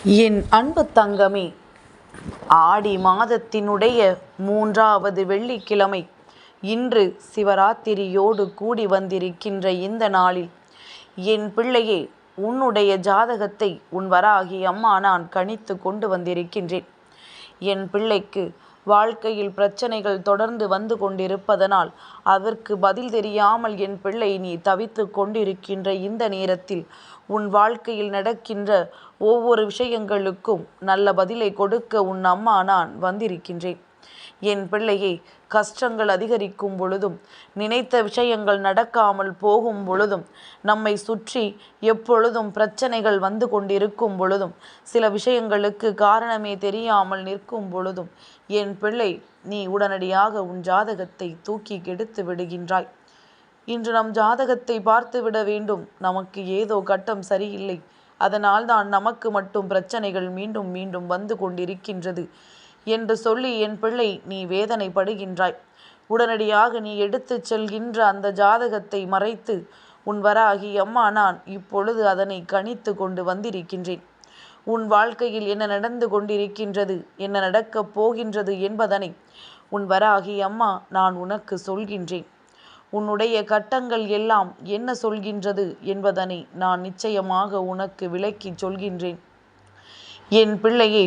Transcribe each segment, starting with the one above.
என் அன்பு தங்கமே, ஆடி மாதத்தினுடைய 3வது வெள்ளிக்கிழமை இன்று சிவராத்திரியோடு கூடி வந்திருக்கின்ற இந்த நாளில் என் பிள்ளையே, உன்னுடைய ஜாதகத்தை உன் வராகி அம்மா நான் கணித்து கொண்டு வந்திருக்கின்றேன். என் பிள்ளைக்கு வாழ்க்கையில் பிரச்சனைகள் தொடர்ந்து வந்து கொண்டிருப்பதனால் அதற்கு பதில் தெரியாமல் என் பிள்ளை நீ தவித்து கொண்டிருக்கின்ற இந்த நேரத்தில் உன் வாழ்க்கையில் நடக்கின்ற ஒவ்வொரு விஷயங்களுக்கும் நல்ல பதிலை கொடுக்க உன் அம்மா நான் வந்திருக்கின்றேன். என் பிள்ளையே, கஷ்டங்கள் அதிகரிக்கும் பொழுதும், நினைத்த விஷயங்கள் நடக்காமல் போகும் பொழுதும், நம்மை சுற்றி எப்பொழுதும் பிரச்சனைகள் வந்து கொண்டிருக்கும் பொழுதும், சில விஷயங்களுக்கு காரணமே தெரியாமல் நிற்கும் பொழுதும், என் பிள்ளை நீ உடனடியாக உன் ஜாதகத்தை தூக்கி கெடுத்து விடுகின்றாய். இன்று நம் ஜாதகத்தை பார்த்து விட வேண்டும். நமக்கு ஏதோ கட்டம் சரியில்லை, அதனால்தான் நமக்கு மட்டும் பிரச்சனைகள் மீண்டும் மீண்டும் வந்து கொண்டிருக்கின்றது என்று சொல்லி என் பிள்ளை நீ வேதனைப்படுகின்றாய். உடனடியாக நீ எடுத்து செல்கின்ற அந்த ஜாதகத்தை மறைத்து உன் வராகி அம்மா நான் இப்பொழுது அதனை கணித்து கொண்டு வந்திருக்கின்றேன். உன் வாழ்க்கையில் என்ன நடந்து கொண்டிருக்கின்றது, என்ன நடக்கப் போகின்றது என்பதனை உன் வராகி அம்மா நான் உனக்கு சொல்கின்றேன். உன்னுடைய கட்டங்கள் எல்லாம் என்ன சொல்கின்றது என்பதனை நான் நிச்சயமாக உனக்கு விளக்கி சொல்கின்றேன். என் பிள்ளையே,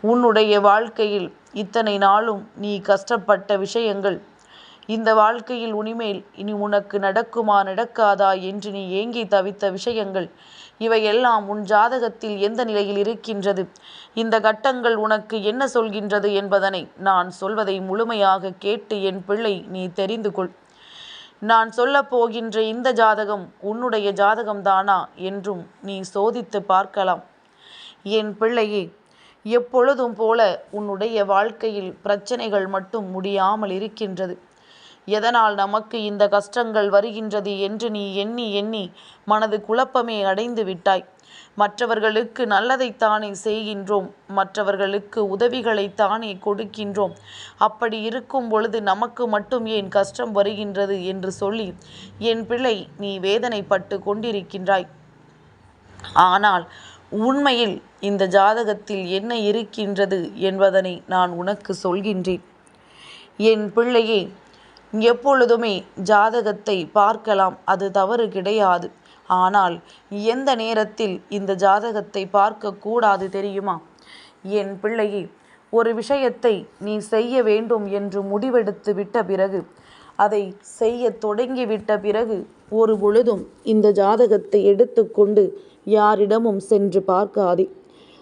உன்னுடைய வாழ்க்கையில் இத்தனை நாளும் நீ கஷ்டப்பட்ட விஷயங்கள், இந்த வாழ்க்கையில் இனி உனக்கு நடக்குமா நடக்காதா என்று நீ ஏங்கி தவித்த விஷயங்கள், இவையெல்லாம் உன் ஜாதகத்தில் எந்த நிலையில் இருக்கின்றது, இந்த கட்டங்கள் உனக்கு என்ன சொல்கின்றது என்பதனை நான் சொல்வதை முழுமையாக கேட்டு என் பிள்ளை நீ தெரிந்து கொள். நான் சொல்லப் போகின்ற இந்த ஜாதகம் உன்னுடைய ஜாதகம்தானா என்றும் நீ சோதித்து பார்க்கலாம். என் பிள்ளையே, எப்பொழுதும் போல உன்னுடைய வாழ்க்கையில் பிரச்சனைகள் மட்டும் முடியாமல் இருக்கின்றது. எதனால் நமக்கு இந்த கஷ்டங்கள் வருகின்றது என்று நீ எண்ணி எண்ணி மனது குழப்பமே அடைந்து விட்டாய். மற்றவர்களுக்கு நல்லதைத்தானே செய்கின்றோம், மற்றவர்களுக்கு உதவிகளைத்தானே கொடுக்கின்றோம். அப்படி இருக்கும் பொழுது நமக்கு மட்டும் ஏன் கஷ்டம் வருகின்றது என்று சொல்லி என் பிள்ளை நீ வேதனைப்பட்டு கொண்டிருக்கின்றாய். ஆனால் உண்மையில் இந்த ஜாதகத்தில் என்ன இருக்கின்றது என்பதனை நான் உனக்கு சொல்கின்றேன். என் பிள்ளையே, எப்பொழுதுமே ஜாதகத்தை பார்க்கலாம், அது தவறு கிடையாது. ஆனால் எந்த நேரத்தில் இந்த ஜாதகத்தை பார்க்கக்கூடாது தெரியுமா? என் பிள்ளையே, ஒரு விஷயத்தை நீ செய்ய வேண்டும் என்று முடிவெடுத்து விட்ட பிறகு, அதை செய்ய தொடங்கிவிட்ட பிறகு ஒரு பொழுதும் இந்த ஜாதகத்தை எடுத்துக்கொண்டு யாரிடமும் சென்று பார்க்காதே.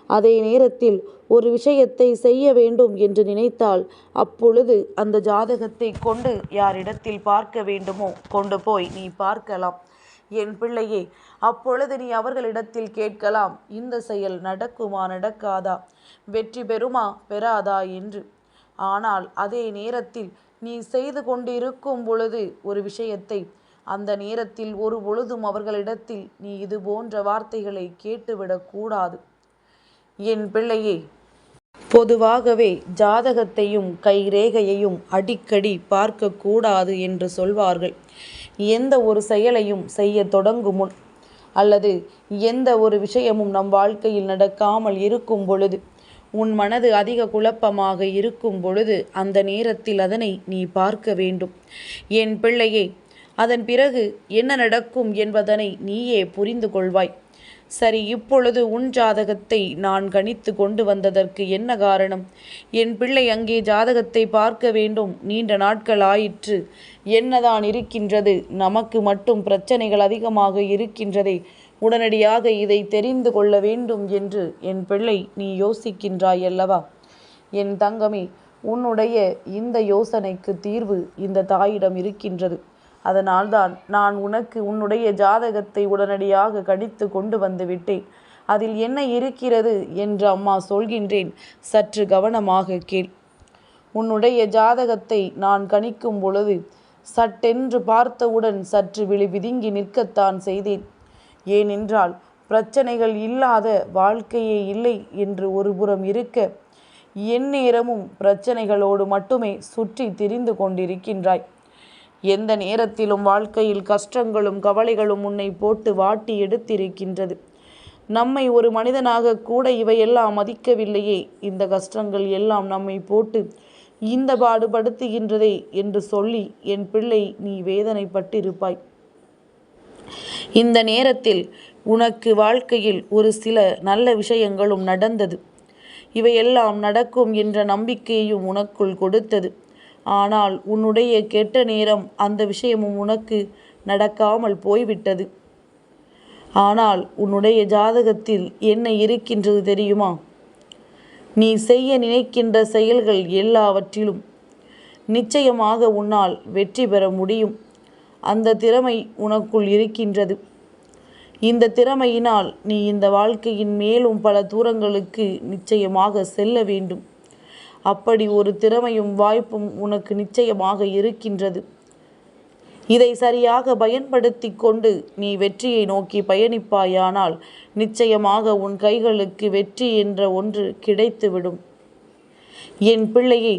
அதே நேரத்தில் ஒரு விஷயத்தை செய்ய வேண்டும் என்று நினைத்தால் அப்பொழுது அந்த ஜாதகத்தை கொண்டு யாரிடத்தில் பார்க்க வேண்டுமோ கொண்டு போய் நீ பார்க்கலாம். என் பிள்ளையே, அப்பொழுது நீ அவர்களிடத்தில் கேட்கலாம், இந்த செயல் நடக்குமா நடக்காதா, வெற்றி பெறுமா பெறாதா என்று. ஆனால் அதே நேரத்தில் நீ செய்து கொண்டிருக்கும் பொழுது ஒரு விஷயத்தை, அந்த நேரத்தில் ஒரு பொழுதும் அவர்களிடத்தில் நீ இது போன்ற வார்த்தைகளை கேட்டுவிடக்கூடாது. என் பிள்ளையே, பொதுவாகவே ஜாதகத்தையும் கைரேகையையும் அடிக்கடி பார்க்கக்கூடாது என்று சொல்வார்கள். எந்த ஒரு செயலையும் செய்ய தொடங்கும் முன், அல்லது எந்த ஒரு விஷயமும் நம் வாழ்க்கையில் நடக்காமல் இருக்கும் பொழுது, உன் மனது அதிக குழப்பமாக இருக்கும் பொழுது அந்த நேரத்தில் அதனை நீ பார்க்க வேண்டும். என் பிள்ளையே, அதன் பிறகு என்ன நடக்கும் என்பதனை நீயே புரிந்து கொள்வாய். சரி, இப்பொழுது உன் ஜாதகத்தை நான் கணித்து கொண்டு வந்ததற்கு என்ன காரணம்? என் பிள்ளை அங்கே ஜாதகத்தை பார்க்க வேண்டும், நீண்ட நாட்கள் ஆயிற்று, என்னதான் இருக்கின்றது, நமக்கு மட்டும் பிரச்சனைகள் அதிகமாக இருக்கின்றதே, உடனடியாக இதை தெரிந்து கொள்ள வேண்டும் என்று என் பிள்ளை நீ யோசிக்கின்றாய் அல்லவா? என் தங்கமே, உன்னுடைய இந்த யோசனைக்கு தீர்வு இந்த தாயிடம் இருக்கின்றது. அதனால்தான் நான் உனக்கு உன்னுடைய ஜாதகத்தை உடனடியாக கணித்து கொண்டு வந்து விட்டேன். அதில் என்ன இருக்கிறது என்று அம்மா சொல்கின்றேன், சற்று கவனமாக கேள். உன்னுடைய ஜாதகத்தை நான் கணிக்கும் பொழுது சட்டென்று பார்த்தவுடன் சற்று விழி பிதுங்கி நிற்கத்தான் செய்தேன். ஏனென்றால் பிரச்சனைகள் இல்லாத வாழ்க்கையே இல்லை என்று ஒருபுறம் இருக்க, எந்நேரமும் பிரச்சனைகளோடு மட்டுமே சுற்றி திரிந்து கொண்டிருக்கின்றாய். எந்த நேரத்திலும் வாழ்க்கையில் கஷ்டங்களும் கவலைகளும் உன்னை போட்டு வாட்டி எடுத்திருக்கின்றது. நம்மை ஒரு மனிதனாக கூட இவையெல்லாம் மதிக்கவில்லையே, இந்த கஷ்டங்கள் எல்லாம் நம்மை போட்டு இந்த பாடுபடுத்துகின்றதே என்று சொல்லி என் பிள்ளை நீ வேதனைப்பட்டிருப்பாய். இந்த நேரத்தில் உனக்கு வாழ்க்கையில் ஒரு சில நல்ல விஷயங்களும் நடந்தது. இவையெல்லாம் நடக்கும் என்ற நம்பிக்கையும் உனக்குள் கொடுத்தது. ஆனால் உன்னுடைய கெட்ட நேரம் அந்த விஷயமும் உனக்கு நடக்காமல் போய்விட்டது. ஆனால் உன்னுடைய ஜாதகத்தில் என்ன இருக்கின்றது தெரியுமா? நீ செய்ய நினைக்கின்ற செயல்கள் எல்லாவற்றிலும் நிச்சயமாக உன்னால் வெற்றி பெற முடியும். அந்த திறமை உனக்குள் இருக்கின்றது. இந்த திறமையினால் நீ இந்த வாழ்க்கையின் மேலும் பல தூரங்களுக்கு நிச்சயமாக செல்ல வேண்டும். அப்படி ஒரு திறமையும் வாய்ப்பும் உனக்கு நிச்சயமாக இருக்கின்றது. இதை சரியாக பயன்படுத்தி கொண்டு நீ வெற்றியை நோக்கி பயணிப்பாயானால் நிச்சயமாக உன் கைகளுக்கு வெற்றி என்ற ஒன்று கிடைத்துவிடும். என் பிள்ளையே,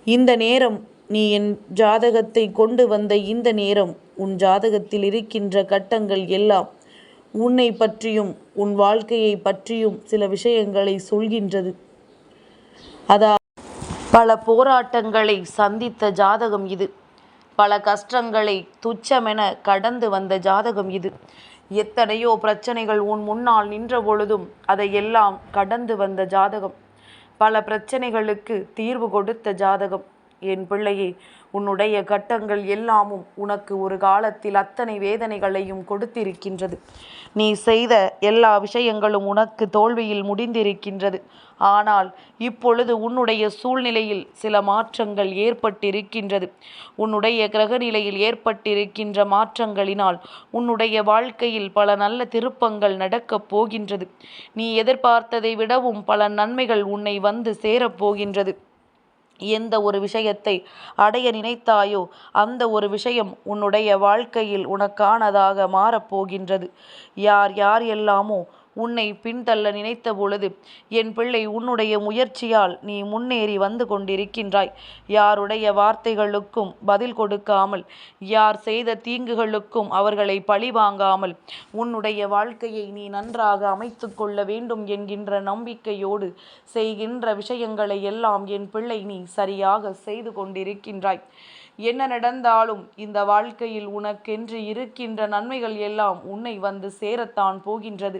இந்த நேரம் நீ என் ஜாதகத்தை கொண்டு வந்த இந்த நேரம் உன் ஜாதகத்தில் இருக்கின்ற கட்டங்கள் எல்லாம் உன்னை பற்றியும் உன் வாழ்க்கையை பற்றியும் சில விஷயங்களை சொல்கின்றது. அதாவது பல போராட்டங்களை சந்தித்த ஜாதகம் இது. பல கஷ்டங்களை துச்சமென கடந்து வந்த ஜாதகம் இது. எத்தனையோ பிரச்சனைகள் உன் முன்னால் நின்ற பொழுதும் அதையெல்லாம் கடந்து வந்த ஜாதகம். பல பிரச்சனைகளுக்கு தீர்வு கொடுத்த ஜாதகம். என் பிள்ளையே, உன்னுடைய கட்டங்கள் எல்லாமும் உனக்கு ஒரு காலத்தில் அத்தனை வேதனைகளையும் கொடுத்திருக்கின்றது. நீ செய்த எல்லா விஷயங்களும் உனக்கு தோல்வியில் முடிந்திருக்கின்றது. ஆனால் இப்பொழுது உன்னுடைய சூழ்நிலையில் சில மாற்றங்கள் ஏற்பட்டிருக்கின்றது. உன்னுடைய கிரகநிலையில் ஏற்பட்டிருக்கின்ற மாற்றங்களினால் உன்னுடைய வாழ்க்கையில் பல நல்ல திருப்பங்கள் நடக்கப் போகின்றது. நீ எதிர்பார்த்ததை விடவும் பல நன்மைகள் உன்னை வந்து சேரப்போகின்றது. எந்த ஒரு விஷயத்தை அடைய நினைத்தாயோ அந்த ஒரு விஷயம் உன்னுடைய வாழ்க்கையில் உனக்கானதாக மாறப்போகின்றது. யார் யார் எல்லாமோ உன்னை பின்தள்ள நினைத்த பொழுது என் பிள்ளை உன்னுடைய முயற்சியால் நீ முன்னேறி வந்து கொண்டிருக்கின்றாய். யாருடைய வார்த்தைகளுக்கும் பதில் கொடுக்காமல், யார் செய்த தீங்குகளுக்கும் அவர்களை பழிவாங்காமல் உன்னுடைய வாழ்க்கையை நீ நன்றாக அமைத்து கொள்ள வேண்டும் என்கின்ற நம்பிக்கையோடு செய்கின்ற விஷயங்களை எல்லாம் என் பிள்ளை நீ சரியாக செய்து கொண்டிருக்கின்றாய். என்ன நடந்தாலும் இந்த வாழ்க்கையில் உனக்கென்று இருக்கின்ற நன்மைகள் எல்லாம் உன்னை வந்து சேரத்தான் போகின்றது.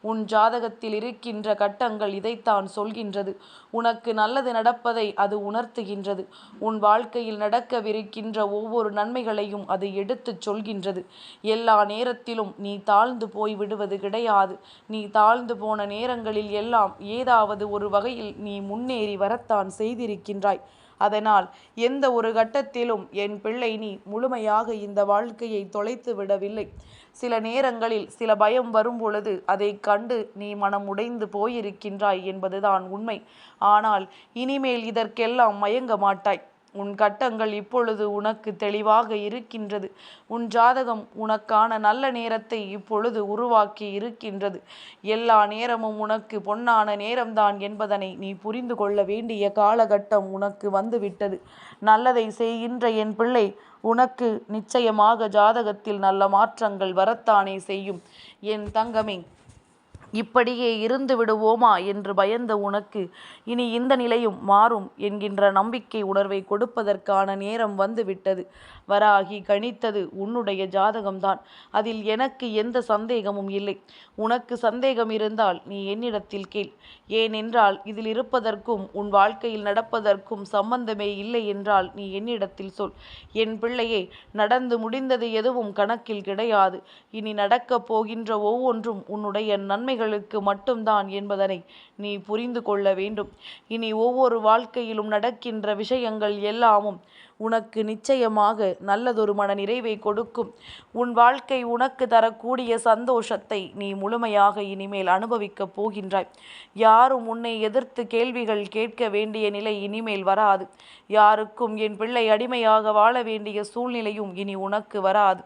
உன் ஜாதகத்தில் இருக்கின்ற கட்டங்கள் இதைத்தான் சொல்கின்றது. உனக்கு நல்லது நடப்பதை அது உணர்த்துகின்றது. உன் வாழ்க்கையில் நடக்கவிருக்கின்ற ஒவ்வொரு நன்மைகளையும் அது எடுத்துச் சொல்கின்றது. எல்லா நேரத்திலும் நீ தாழ்ந்து போய் விடுவது கிடையாது. நீ தாழ்ந்து போன நேரங்களில் எல்லாம் ஏதாவது ஒரு வகையில் நீ முன்னேறி வரத்தான் செய்திருக்கின்றாய். அதனால் எந்த ஒரு கட்டத்திலும் என் பிள்ளை நீ முழுமையாக இந்த வாழ்க்கையை தொலைத்து விடவில்லை. சில நேரங்களில் சில பயம் வரும் பொழுது அதை கண்டு நீ மனம் உடைந்து போயிருக்கின்றாய் என்பதுதான் உண்மை. ஆனால் இனிமேல் இதற்கெல்லாம் மயங்க மாட்டாய். உன் கட்டங்கள் இப்பொழுது உனக்கு தெளிவாக இருக்கின்றது. உன் ஜாதகம் உனக்கான நல்ல நேரத்தை இப்பொழுது உருவாக்கி இருக்கின்றது. எல்லா நேரமும் உனக்கு பொன்னான நேரம்தான் என்பதனை நீ புரிந்து கொள்ள வேண்டிய காலகட்டம் உனக்கு வந்துவிட்டது. நல்லதை செய்கின்ற என் பிள்ளை, உனக்கு நிச்சயமாக ஜாதகத்தில் நல்ல மாற்றங்கள் வரத்தானே செய்யும். என் தங்கமே, இப்படியே இருந்து விடுவோமா என்று பயந்த உனக்கு இனி இந்த நிலையும் மாறும் என்கின்ற நம்பிக்கை உணர்வை கொடுப்பதற்கான நேரம் வந்துவிட்டது. வராகி கணித்தது உன்னுடைய ஜாதகம்தான். அதில் எனக்கு எந்த சந்தேகமும் இல்லை. உனக்கு சந்தேகம் இருந்தால் நீ என்னிடத்தில் கேள். ஏனென்றால் இதில் இருப்பதற்கும் உன் வாழ்க்கையில் நடப்பதற்கும் சம்பந்தமே இல்லை என்றால் நீ என்னிடத்தில் சொல். என் பிள்ளையே, நடந்து முடிந்தது எதுவும் கணக்கில் கிடையாது. இனி நடக்கப் போகின்ற ஒவ்வொன்றும் உன்னுடைய நன்மைகளுக்கு மட்டும்தான் என்பதனை நீ புரிந்து கொள்ள வேண்டும். இனி ஒவ்வொரு வாழ்க்கையிலும் நடக்கின்ற விஷயங்கள் எல்லாமும் உனக்கு நிச்சயமாக நல்லதொரு மன நிறைவை கொடுக்கும். உன் வாழ்க்கை உனக்கு தரக்கூடிய சந்தோஷத்தை நீ முழுமையாக இனிமேல் அனுபவிக்கப் போகின்றாய். யாரும் உன்னை எதிர்த்து கேள்விகள் கேட்க வேண்டிய நிலை இனிமேல் வராது. யாருக்கும் என் பிள்ளை அடிமையாக வாழ வேண்டிய சூழ்நிலையும் இனி உனக்கு வராது.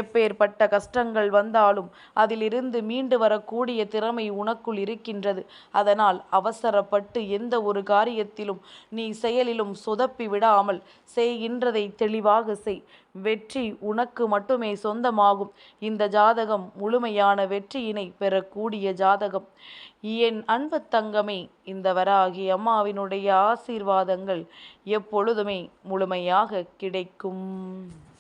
எப்பேற்பட்ட கஷ்டங்கள் வந்தாலும் அதிலிருந்து மீண்டு வரக்கூடிய திறமை உனக்குள் இருக்கின்றது. அதனால் அவசரப்பட்டு எந்த ஒரு காரியத்திலும் நீ செயலிலும் சொதப்பி விடாமல் செய்கின்றதை தெளிவாக செய். வெற்றி உனக்கு மட்டுமே சொந்தமாகும். இந்த ஜாதகம் முழுமையான வெற்றியினை பெறக்கூடிய ஜாதகம். என் அன்பு தங்கமே, இந்த வராகி அம்மாவினுடைய ஆசீர்வாதங்கள் எப்பொழுதுமே முழுமையாக கிடைக்கும்.